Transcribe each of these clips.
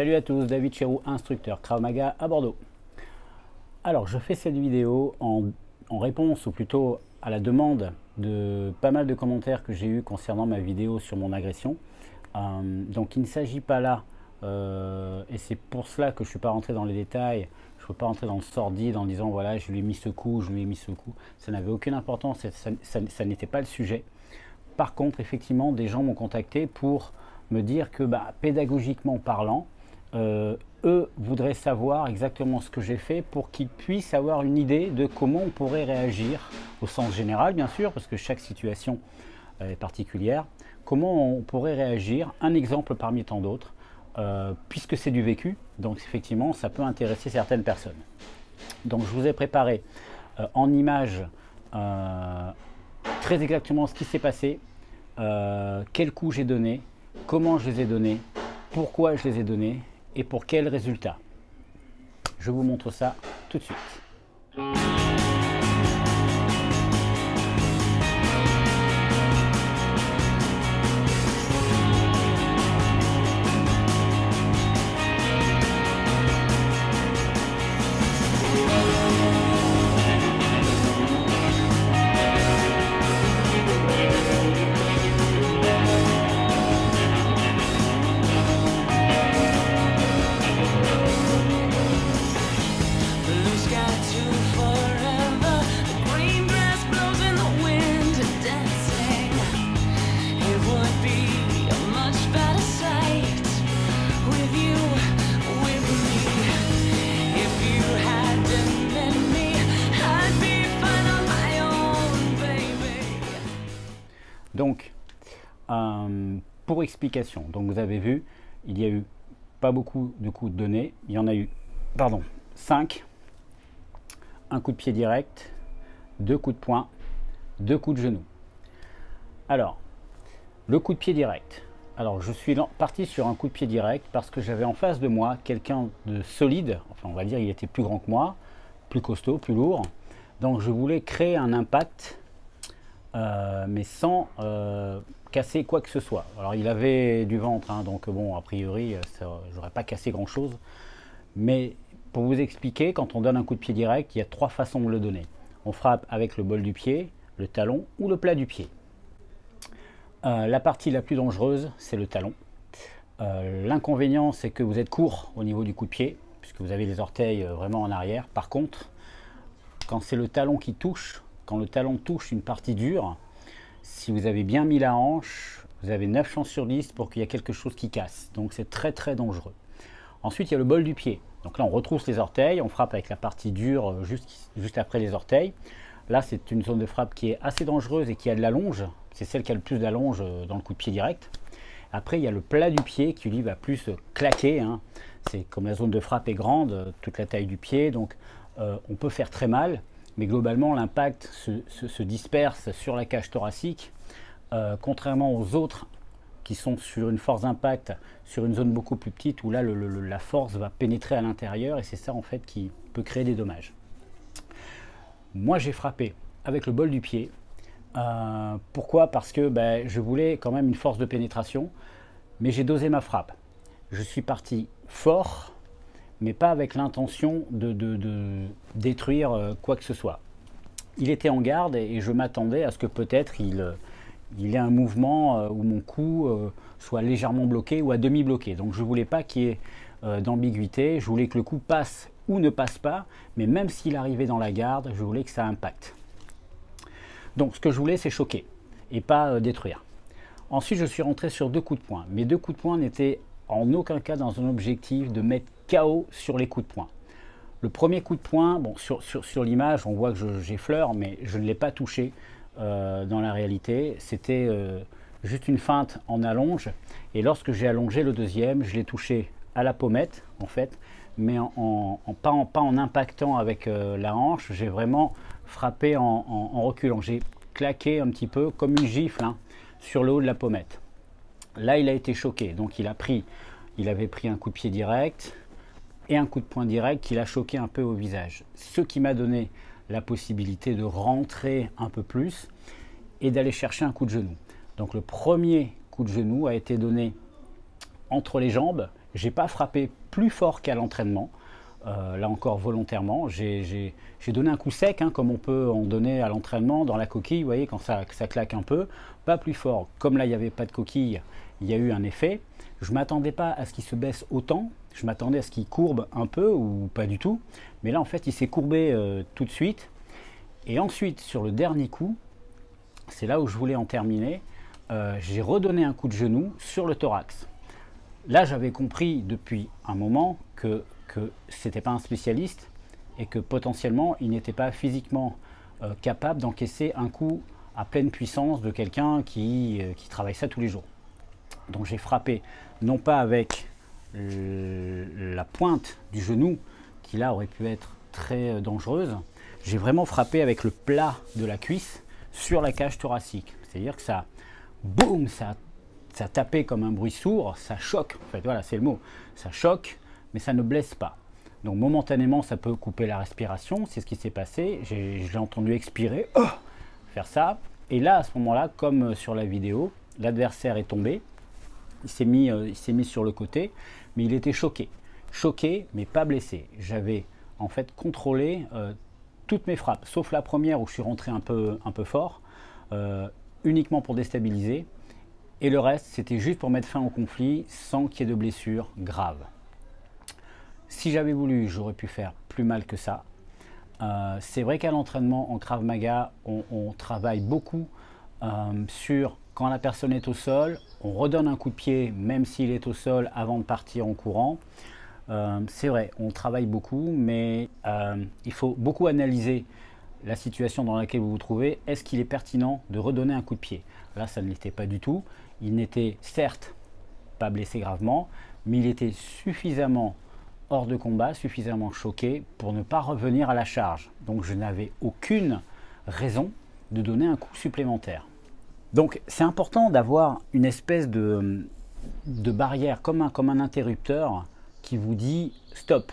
Salut à tous, David Chéroux, instructeur Krav Maga à Bordeaux. Alors, je fais cette vidéo en réponse, ou plutôt à la demande de pas mal de commentaires que j'ai eu concernant ma vidéo sur mon agression. Donc, il ne s'agit pas là, et c'est pour cela que je ne suis pas rentré dans les détails. Je ne peux pas rentrer dans le sordide en disant voilà, je lui ai mis ce coup, je lui ai mis ce coup. Ça n'avait aucune importance, ça n'était pas le sujet. Par contre, effectivement, des gens m'ont contacté pour me dire que pédagogiquement parlant, eux voudraient savoir exactement ce que j'ai fait pour qu'ils puissent avoir une idée de comment on pourrait réagir, au sens général bien sûr, parce que chaque situation est particulière, comment on pourrait réagir, un exemple parmi tant d'autres, puisque c'est du vécu, donc effectivement ça peut intéresser certaines personnes. Donc je vous ai préparé en images très exactement ce qui s'est passé, quels coups j'ai donné, comment je les ai donnés, pourquoi je les ai donnés et pour quels résultats. Je vous montre ça tout de suite. Donc, pour explication, donc vous avez vu, il y a eu pas beaucoup de coups donnés, il y en a eu, 5, un coup de pied direct, 2 coups de poing, 2 coups de genou. Alors, le coup de pied direct. Alors, je suis parti sur un coup de pied direct parce que j'avais en face de moi quelqu'un de solide, enfin on va dire il était plus grand que moi, plus costaud, plus lourd, donc je voulais créer un impact mais sans casser quoi que ce soit. Alors il avait du ventre, hein, donc bon, a priori, j'aurais pas cassé grand chose. Mais pour vous expliquer, quand on donne un coup de pied direct, il y a 3 façons de le donner. On frappe avec le bol du pied, le talon ou le plat du pied. La partie la plus dangereuse, c'est le talon. L'inconvénient, c'est que vous êtes court au niveau du coup de pied, puisque vous avez les orteils vraiment en arrière. Par contre, quand c'est le talon qui touche, quand le talon touche une partie dure, si vous avez bien mis la hanche, vous avez 9 chances sur 10 pour qu'il y ait quelque chose qui casse. Donc c'est très très dangereux. Ensuite, il y a le bol du pied. Donc là, on retrousse les orteils, on frappe avec la partie dure juste après les orteils. Là, c'est une zone de frappe qui est assez dangereuse et qui a de l'allonge. C'est celle qui a le plus d'allonge dans le coup de pied direct. Après, il y a le plat du pied qui lui va plus claquer, hein. C'est comme la zone de frappe est grande, toute la taille du pied, donc on peut faire très mal. Mais globalement, l'impact se disperse sur la cage thoracique, contrairement aux autres qui sont sur une force d'impact sur une zone beaucoup plus petite, où là, la force va pénétrer à l'intérieur, et c'est ça en fait qui peut créer des dommages. Moi, j'ai frappé avec le bol du pied. Pourquoi? Parce que je voulais quand même une force de pénétration, mais j'ai dosé ma frappe. Je suis parti fort, mais pas avec l'intention de détruire quoi que ce soit. Il était en garde et je m'attendais à ce que peut-être il ait un mouvement où mon coup soit légèrement bloqué ou à demi bloqué. Donc je ne voulais pas qu'il y ait d'ambiguïté, je voulais que le coup passe ou ne passe pas, mais même s'il arrivait dans la garde, je voulais que ça impacte. Donc ce que je voulais, c'est choquer et pas détruire. Ensuite, je suis rentré sur 2 coups de poing. Mes 2 coups de poing n'étaient en aucun cas dans un objectif de mettre KO sur les coups de poing. Le premier coup de poing, bon, sur l'image, on voit que j'effleure, mais je ne l'ai pas touché dans la réalité. C'était juste une feinte en allonge. Et lorsque j'ai allongé le deuxième, je l'ai touché à la pommette, en fait, mais pas en impactant avec la hanche. J'ai vraiment frappé en reculant. J'ai claqué un petit peu comme une gifle, hein, sur le haut de la pommette. Là, il a été choqué. Donc, il avait pris un coup de pied direct et un coup de poing direct qui l'a choqué un peu au visage. Ce qui m'a donné la possibilité de rentrer un peu plus et d'aller chercher un coup de genou. Donc le premier coup de genou a été donné entre les jambes. J'ai pas frappé plus fort qu'à l'entraînement. Là encore volontairement, j'ai donné un coup sec, hein, comme on peut en donner à l'entraînement dans la coquille, vous voyez, quand ça claque un peu, pas plus fort. Comme là, il n'y avait pas de coquille, il y a eu un effet. Je ne m'attendais pas à ce qu'il se baisse autant, je m'attendais à ce qu'il courbe un peu ou pas du tout. Mais là, en fait, il s'est courbé tout de suite. Et ensuite, sur le dernier coup, c'est là où je voulais en terminer, j'ai redonné un coup de genou sur le thorax. Là, j'avais compris depuis un moment que ce n'était pas un spécialiste et que potentiellement, il n'était pas physiquement capable d'encaisser un coup à pleine puissance de quelqu'un qui travaille ça tous les jours. Donc j'ai frappé, non pas avec la pointe du genou, qui là aurait pu être très dangereuse, j'ai vraiment frappé avec le plat de la cuisse sur la cage thoracique. C'est-à-dire que ça, boum, ça tapait comme un bruit sourd, ça choque, en fait, voilà, c'est le mot, ça choque, mais ça ne blesse pas. Donc momentanément, ça peut couper la respiration, c'est ce qui s'est passé. Je l'ai entendu expirer, faire ça. Et là, à ce moment-là, comme sur la vidéo, l'adversaire est tombé, il s'est mis sur le côté, mais il était choqué. Choqué, mais pas blessé. J'avais en fait contrôlé toutes mes frappes, sauf la première où je suis rentré un peu fort, uniquement pour déstabiliser. Et le reste, c'était juste pour mettre fin au conflit sans qu'il y ait de blessures graves. Si j'avais voulu, j'aurais pu faire plus mal que ça. C'est vrai qu'à l'entraînement en Krav Maga, on travaille beaucoup sur quand la personne est au sol, on redonne un coup de pied même s'il est au sol avant de partir en courant. C'est vrai, on travaille beaucoup, mais il faut beaucoup analyser la situation dans laquelle vous vous trouvez. Est-ce qu'il est pertinent de redonner un coup de pied? Là, ça ne l'était pas du tout. Il n'était certes pas blessé gravement, mais il était suffisamment hors de combat, suffisamment choqué pour ne pas revenir à la charge. Donc je n'avais aucune raison de donner un coup supplémentaire. Donc c'est important d'avoir une espèce de barrière, comme un interrupteur qui vous dit stop.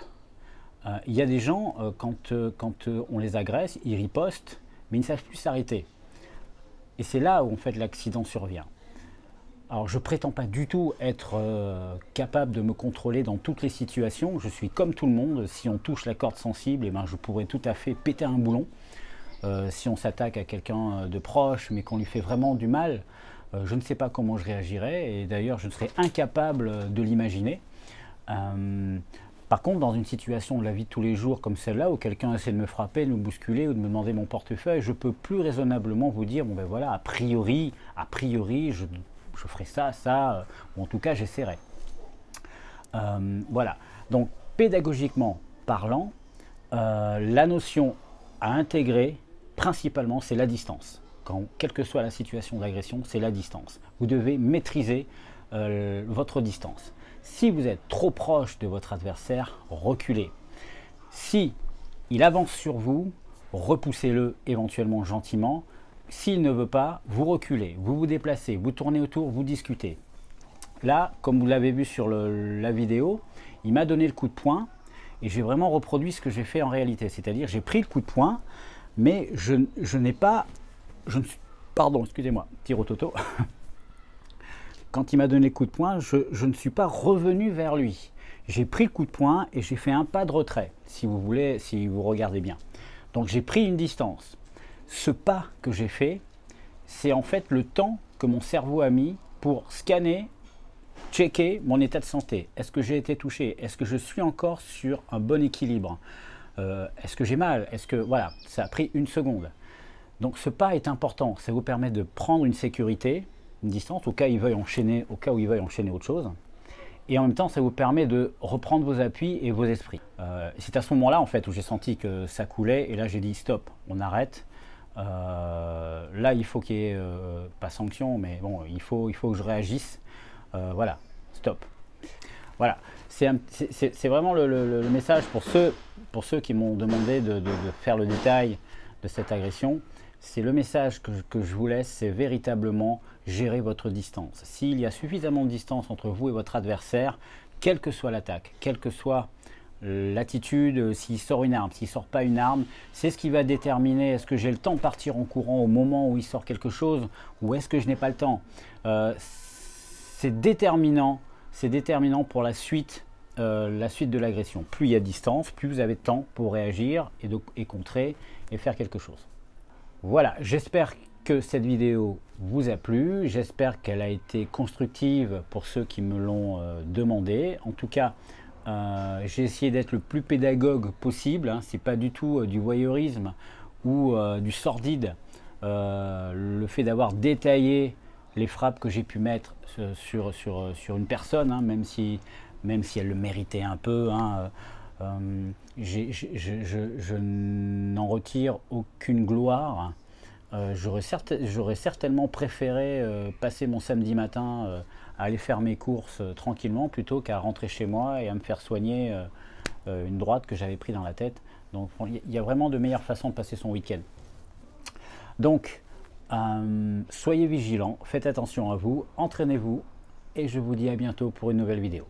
Il y a des gens, quand on les agresse, ils ripostent, mais ils ne savent plus s'arrêter. Et c'est là où en fait l'accident survient. Alors je prétends pas du tout être capable de me contrôler dans toutes les situations. Je suis comme tout le monde. Si on touche la corde sensible, eh ben, je pourrais tout à fait péter un boulon. Si on s'attaque à quelqu'un de proche, mais qu'on lui fait vraiment du mal, je ne sais pas comment je réagirais. Et d'ailleurs, je serais incapable de l'imaginer. Par contre, dans une situation de la vie de tous les jours comme celle-là, où quelqu'un essaie de me frapper, de me bousculer ou de me demander mon portefeuille, je peux plus raisonnablement vous dire, bon ben voilà, a priori, je ferai ça, ou en tout cas j'essaierai. Voilà, donc pédagogiquement parlant, la notion à intégrer principalement c'est la distance. Quelle que soit la situation d'agression, c'est la distance. Vous devez maîtriser votre distance. Si vous êtes trop proche de votre adversaire, reculez. Si il avance sur vous, repoussez-le éventuellement gentiment. S'il ne veut pas, vous reculez, vous vous déplacez, vous tournez autour, vous discutez. Là, comme vous l'avez vu sur la vidéo, il m'a donné le coup de poing et j'ai vraiment reproduit ce que j'ai fait en réalité. C'est-à-dire, j'ai pris le coup de poing, mais pardon, excusez-moi, petit rototo. Quand il m'a donné le coup de poing, je ne suis pas revenu vers lui. J'ai pris le coup de poing et j'ai fait un pas de retrait, si vous voulez, si vous regardez bien. Donc j'ai pris une distance. Ce pas que j'ai fait, c'est en fait le temps que mon cerveau a mis pour scanner, checker mon état de santé. Est-ce que j'ai été touché? Est-ce que je suis encore sur un bon équilibre? Est-ce que j'ai mal? Voilà, ça a pris une seconde. Donc ce pas est important. Ça vous permet de prendre une sécurité, une distance, au cas où il veuille enchaîner autre chose. Et en même temps, ça vous permet de reprendre vos appuis et vos esprits. C'est à ce moment-là, en fait, où j'ai senti que ça coulait. Et là, j'ai dit stop, on arrête. Là, il faut qu'il y ait, pas sanction, mais bon, il faut que je réagisse. Voilà, stop. Voilà, c'est vraiment le message pour ceux qui m'ont demandé de faire le détail de cette agression. C'est le message que je vous laisse, c'est véritablement gérer votre distance. S'il y a suffisamment de distance entre vous et votre adversaire, quelle que soit l'attaque, quelle que soit l'attitude, s'il sort une arme, s'il ne sort pas une arme, c'est ce qui va déterminer est-ce que j'ai le temps de partir en courant au moment où il sort quelque chose ou est-ce que je n'ai pas le temps. C'est déterminant c'est déterminant pour la suite de l'agression. Plus il y a distance, plus vous avez de temps pour réagir et contrer et faire quelque chose. Voilà, j'espère que cette vidéo vous a plu, j'espère qu'elle a été constructive pour ceux qui me l'ont demandé. En tout cas, j'ai essayé d'être le plus pédagogue possible, hein. C'est pas du tout du voyeurisme ou du sordide. Le fait d'avoir détaillé les frappes que j'ai pu mettre sur une personne, hein, même si elle le méritait un peu, hein, je n'en retire aucune gloire. J'aurais certainement préféré passer mon samedi matin à aller faire mes courses tranquillement plutôt qu'à rentrer chez moi et à me faire soigner une droite que j'avais pris dans la tête. Donc il y a vraiment de meilleures façons de passer son week-end. Donc soyez vigilants, faites attention à vous, entraînez-vous et je vous dis à bientôt pour une nouvelle vidéo.